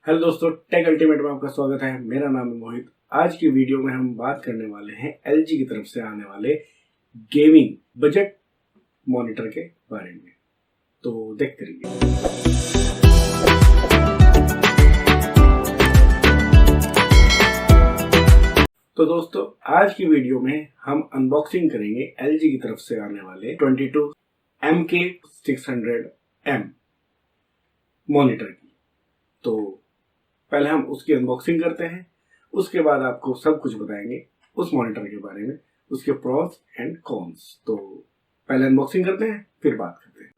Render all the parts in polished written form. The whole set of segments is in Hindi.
हेलो दोस्तों, टेक अल्टीमेट में आपका स्वागत है। मेरा नाम है मोहित। आज की वीडियो में हम बात करने वाले हैं एलजी की तरफ से आने वाले गेमिंग बजट मॉनिटर के बारे में। तो देखते रहिए। तो दोस्तों, आज की वीडियो में हम अनबॉक्सिंग करेंगे एलजी की तरफ से आने वाले 22MK600M मॉनिटर की। तो पहले हम उसकी अनबॉक्सिंग करते हैं, उसके बाद आपको सब कुछ बताएंगे उस मॉनिटर के बारे में, उसके प्रोस एंड कॉन्स। तो पहले अनबॉक्सिंग करते हैं, फिर बात करते हैं।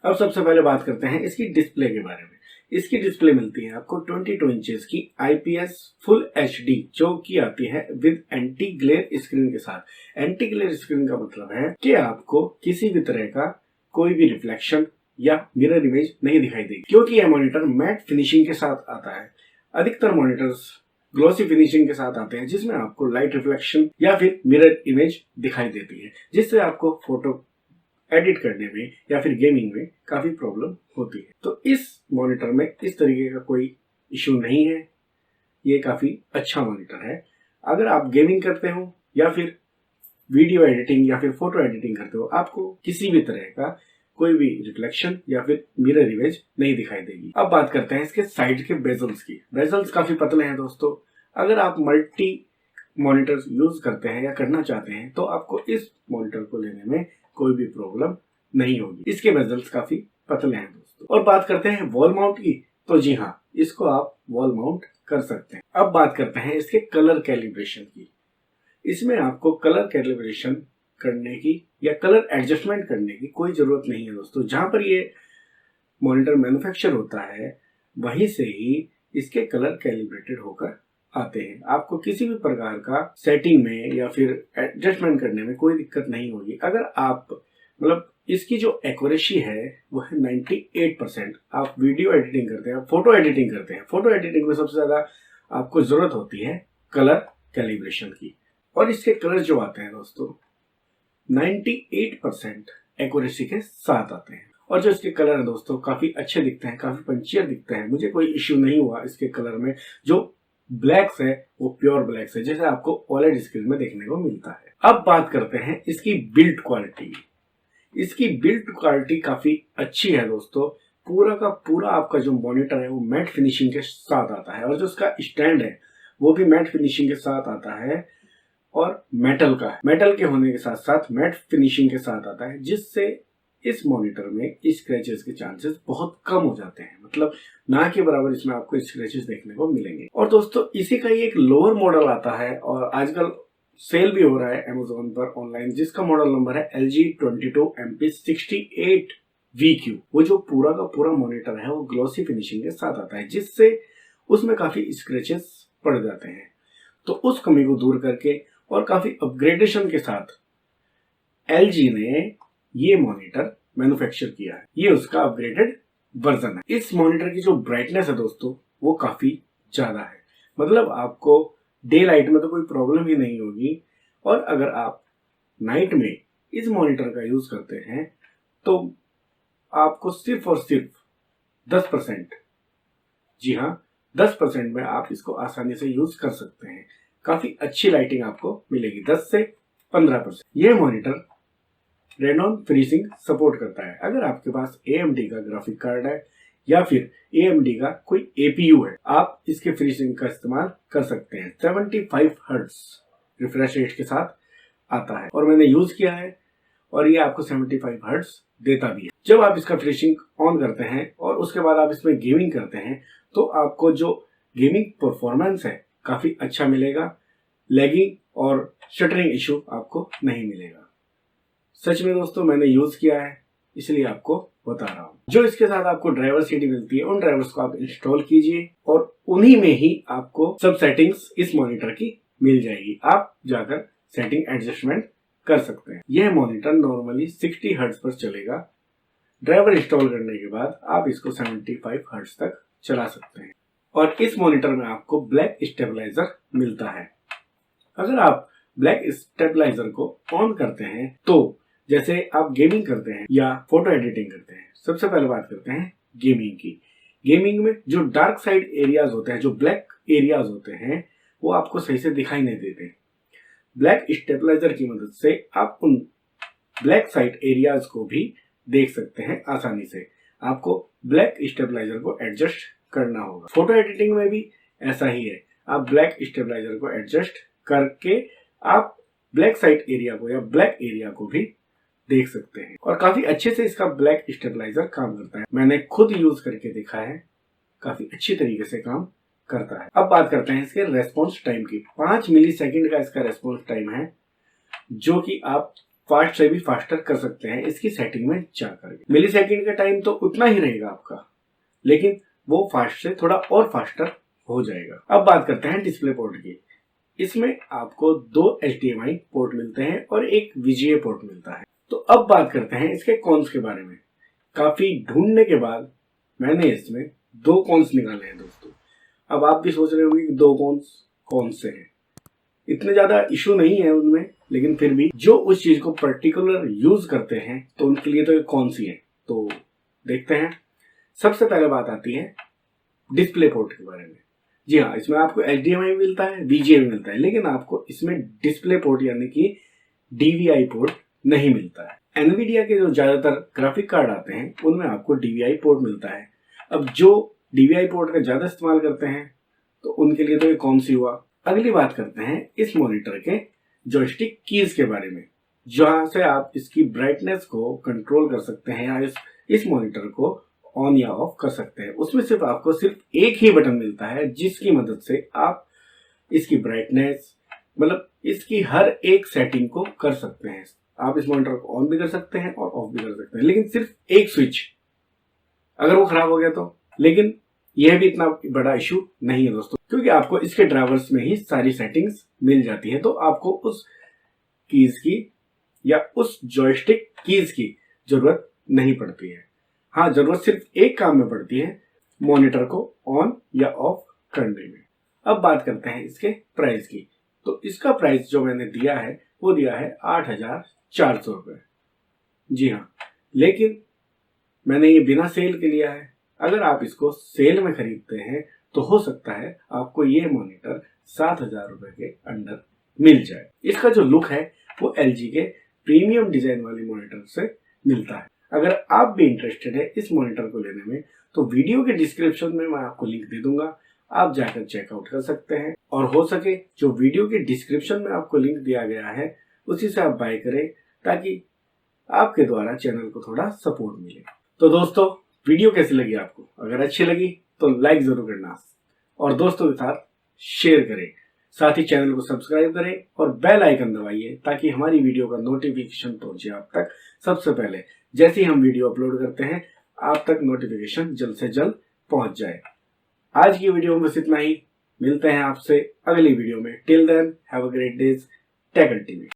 अब सबसे पहले बात करते हैं इसकी डिस्प्ले के बारे में। इसकी डिस्प्ले मिलती है आपको 22 इंचेस की IPS फुल HD, जो की आती है विद एंटी ग्लेयर स्क्रीन के साथ। एंटी ग्लेयर स्क्रीन का मतलब है कि आपको किसी भी तरह का कोई भी रिफ्लेक्शन या मिरर इमेज नहीं दिखाई देगी, क्योंकि यह मॉनिटर मैट फिनिशिंग के साथ आता है। अधिकतर मॉनिटर्स ग्लॉसी फिनिशिंग के साथ आते हैं, जिसमें आपको लाइट रिफ्लेक्शन या फिर मिरर इमेज दिखाई देती है, जिससे आपको फोटो एडिट करने में या फिर गेमिंग में काफी प्रॉब्लम होती है। तो इस मॉनिटर में इस तरीके का कोई इशू नहीं है। ये काफी अच्छा मॉनिटर है। अगर आप गेमिंग करते हो या फिर वीडियो एडिटिंग या फिर फोटो एडिटिंग करते हो, आपको किसी भी तरह का कोई भी रिफ्लेक्शन या फिर मिरर इमेज नहीं दिखाई देगी। अब बात करते हैं इसके साइड के बेजल्स की। बेजल्स काफी पतले हैं दोस्तों। अगर आप मल्टी मॉनिटर्स यूज करते हैं या करना चाहते हैं, तो आपको इस मॉनिटर को लेने में कोई भी प्रॉब्लम नहीं होगी। इसके बेजल्स काफी पतले हैं दोस्तों। और बात करते हैं वॉल माउंट की, तो जी हाँ, इसको आप वॉल माउंट कर सकते हैं। अब बात करते हैं इसके कलर कैलिब्रेशन की। इसमें आपको कलर कैलिब्रेशन करने की या कलर एडजस्टमेंट करने की कोई जरूरत नहीं है दोस्तों। जहां पर ये मॉनिटर मैन्युफैक्चर होता है, वहीं से ही इसके कलर कैलिब्रेटेड होकर आते हैं। आपको किसी भी प्रकार का सेटिंग में या फिर एडजस्टमेंट करने में कोई दिक्कत नहीं होगी। अगर आप मतलब इसकी जो एक्यूरेसी है वो है 98%। आप वीडियो एडिटिंग करते हैं, फोटो एडिटिंग करते हैं, फोटो एडिटिंग में सबसे ज्यादा आपको जरूरत होती है कलर कैलिब्रेशन की, और इसके कलर जो आते हैं दोस्तों 98% एक्यूरेसी के साथ आते हैं। और जो इसके कलर है दोस्तों काफी अच्छे दिखते हैं, काफी पंचियर दिखते हैं। मुझे कोई इश्यू नहीं हुआ इसके कलर में। जो ब्लैक्स है वो प्योर ब्लैक्स है, जैसे आपको ओलेड स्क्रीन में देखने को मिलता है। अब बात करते हैं इसकी बिल्ड क्वालिटी। इसकी बिल्ड क्वालिटी काफी अच्छी है दोस्तों। पूरा का पूरा आपका जो मॉनिटर है वो मैट फिनिशिंग के साथ आता है, और जो उसका स्टैंड है वो भी मैट फिनिशिंग के साथ आता है, और मेटल का है। मेटल के होने के साथ साथ मैट फिनिशिंग के साथ आता है, जिससे इस मॉनिटर में स्क्रैचेस के चांसेस बहुत कम हो जाते हैं। मतलब ना के बराबर इसमें आपको स्क्रैचेस देखने को मिलेंगे। और दोस्तों इसी का ही एक लोअर मॉडल आता है, और आजकल सेल भी हो रहा है अमेज़न पर ऑनलाइन, जिसका मॉडल नंबर है LG 22MK600M वो जो पूरा का पूरा मॉनिटर है वो ग्लॉसी फिनिशिंग के साथ आता है, जिससे उसमें काफी स्क्रैचेस पड़ जाते हैं। तो उस कमी को दूर करके और काफी अपग्रेडेशन के साथ LG ने ये मॉनिटर मैन्युफैक्चर किया है। ये उसका अपग्रेडेड वर्जन है। इस मॉनिटर की जो ब्राइटनेस है दोस्तों वो काफी ज्यादा है। मतलब आपको डे लाइट में तो कोई प्रॉब्लम ही नहीं होगी, और अगर आप नाइट में इस मॉनिटर का यूज करते हैं तो आपको सिर्फ और सिर्फ 10%, जी हाँ 10% में आप इसको आसानी से यूज कर सकते हैं। काफी अच्छी लाइटिंग आपको मिलेगी 10 से 15%। यह monitor radon free sink support करता है। अगर आपके पास AMD का ग्राफिक कार्ड है या फिर AMD का कोई APU है, आप इसके फ्री सिंक का इस्तेमाल कर सकते हैं। 75Hz रिफ्रेश रेट के साथ आता है, और मैंने यूज किया है, और ये आपको 75Hz देता भी है। जब आप इसका फ्री सिंक ऑन करते हैं और उसके बाद आप इसमें गेमिंग करते हैं तो आपको जो गेमिंग परफॉर्मेंस है काफी अच्छा मिलेगा। लैगिंग और शटरिंग इशू आपको नहीं मिलेगा। सच में दोस्तों मैंने यूज किया है, इसलिए आपको बता रहा हूँ। जो इसके साथ आपको ड्राइवर CD मिलती है, उन ड्राइवर्स को आप इंस्टॉल कीजिए, और उन्हीं में ही आपको सब सेटिंग्स इस मॉनिटर की मिल जाएगी। आप जाकर सेटिंग एडजस्टमेंट कर सकते हैं। यह मॉनिटर नॉर्मली 60 हर्ट्ज पर चलेगा। ड्राइवर इंस्टॉल करने के बाद आप इसको 75 हर्ट्ज तक चला सकते हैं। और इस मॉनिटर में आपको ब्लैक स्टेबलाइजर मिलता है। अगर आप ब्लैक स्टेबलाइजर को ऑन करते हैं तो जैसे आप गेमिंग करते हैं या फोटो एडिटिंग करते हैं, सबसे पहले बात करते हैं गेमिंग की। गेमिंग में जो डार्क साइड एरियाज होते हैं, जो ब्लैक एरियाज होते हैं, वो आपको सही से दिखाई नहीं देते। ब्लैक स्टेबलाइजर की मदद से आप उन ब्लैक साइड एरियाज को भी देख सकते हैं आसानी से। आपको ब्लैक स्टेबलाइजर को एडजस्ट करना होगा। फोटो एडिटिंग में भी ऐसा ही है। आप ब्लैक स्टेबलाइजर को एडजस्ट करके आप ब्लैक साइड एरिया को या ब्लैक एरिया को भी देख सकते हैं, और काफी अच्छे से इसका ब्लैक स्टेबलाइजर काम करता है। मैंने खुद यूज करके देखा है, काफी अच्छी तरीके से काम करता है। अब बात करते हैं इसके रेस्पॉन्स टाइम की। 5 मिली सेकेंड का इसका रेस्पॉन्स टाइम है, जो कि आप फास्ट से भी फास्टर कर सकते हैं इसकी सेटिंग में जाकर। मिली सेकेंड का टाइम तो उतना ही रहेगा आपका, लेकिन वो फास्ट से थोड़ा और फास्टर हो जाएगा। अब बात करते हैं डिस्प्ले पोर्ट की। इसमें आपको 2 HDMI पोर्ट मिलते हैं और एक VGA पोर्ट मिलता है। तो अब बात करते हैं इसके कॉन्स के बारे में। काफी ढूंढने के बाद मैंने इसमें 2 कॉन्स निकाले हैं दोस्तों। अब आप भी सोच रहे होंगे कि 2 कॉन्स कौन से हैं। इतने ज्यादा इशू नहीं है उनमें, लेकिन फिर भी जो उस चीज को पर्टिकुलर यूज करते हैं तो उनके लिए तो ये कौन सी है, तो देखते हैं। सबसे पहले बात आती है डिस्प्ले पोर्ट के बारे में। जी हाँ, इसमें आपको HDMI मिलता है, VGA भी मिलता है, लेकिन आपको इसमें डिस्प्ले पोर्ट यानी कि DVI पोर्ट नहीं मिलता है। NVIDIA के जो ज्यादातर ग्राफिक कार्ड आते हैं उनमें आपको DVI पोर्ट मिलता है। अब जो DVI पोर्ट का ज्यादा इस्तेमाल करते हैं तो उनके लिए तो ये कौन सी हुआ। अगली बात करते हैं इस मॉनिटर के जॉयस्टिक कीज के बारे में, जहां से आप इसकी ब्राइटनेस को कंट्रोल कर सकते हैं या इस मॉनिटर को ऑन या ऑफ कर सकते हैं। उसमें सिर्फ एक ही बटन मिलता है, जिसकी मदद से आप इसकी ब्राइटनेस मतलब इसकी हर एक सेटिंग को कर सकते हैं। आप इस मॉनिटर को ऑन भी कर सकते हैं और ऑफ भी कर सकते हैं, लेकिन सिर्फ एक स्विच, अगर वो खराब हो गया तो। लेकिन यह भी इतना बड़ा इशू नहीं है दोस्तों। क्योंकि आपको इसके ड्राइवर्स में ही सारी सेटिंग्स मिल जाती है, तो आपको उस कीज की या उस जॉयस्टिक कीज की जरूरत नहीं पड़ती है। हाँ, जरूरत सिर्फ एक काम में पड़ती है, मॉनिटर को ऑन या ऑफ करने में। अब बात करते हैं इसके प्राइस की। तो इसका प्राइस जो मैंने दिया है वो दिया है 8,400 रुपये। जी हाँ, लेकिन मैंने ये बिना सेल के लिया है। अगर आप इसको सेल में खरीदते हैं तो हो सकता है आपको ये मॉनिटर 7,000 रुपये के अंदर मिल जाए। इसका जो लुक है वो LG के प्रीमियम डिजाइन वाली मॉनिटर से मिलता है। अगर आप भी इंटरेस्टेड है इस मॉनिटर को लेने में तो वीडियो के डिस्क्रिप्शन में मैं आपको लिंक दे दूंगा, आप जाकर चेकआउट कर सकते हैं। और हो सके जो वीडियो के डिस्क्रिप्शन में आपको लिंक दिया गया है उसी से आप बाय करें, ताकि आपके द्वारा चैनल को थोड़ा सपोर्ट मिले। तो दोस्तों, वीडियो कैसी लगी आपको? अगर अच्छी लगी तो लाइक जरूर करना और दोस्तों के साथ शेयर करें। साथ ही चैनल को सब्सक्राइब करें और बेल आइकन दबाइए ताकि हमारी वीडियो का नोटिफिकेशन पहुंचे आप तक सबसे पहले। जैसे ही हम वीडियो अपलोड करते हैं आप तक नोटिफिकेशन जल्द से जल्द पहुंच जाए। आज की वीडियो में बस इतना ही। मिलते हैं आपसे अगली वीडियो में। Till then have a great days. Tech ultimate.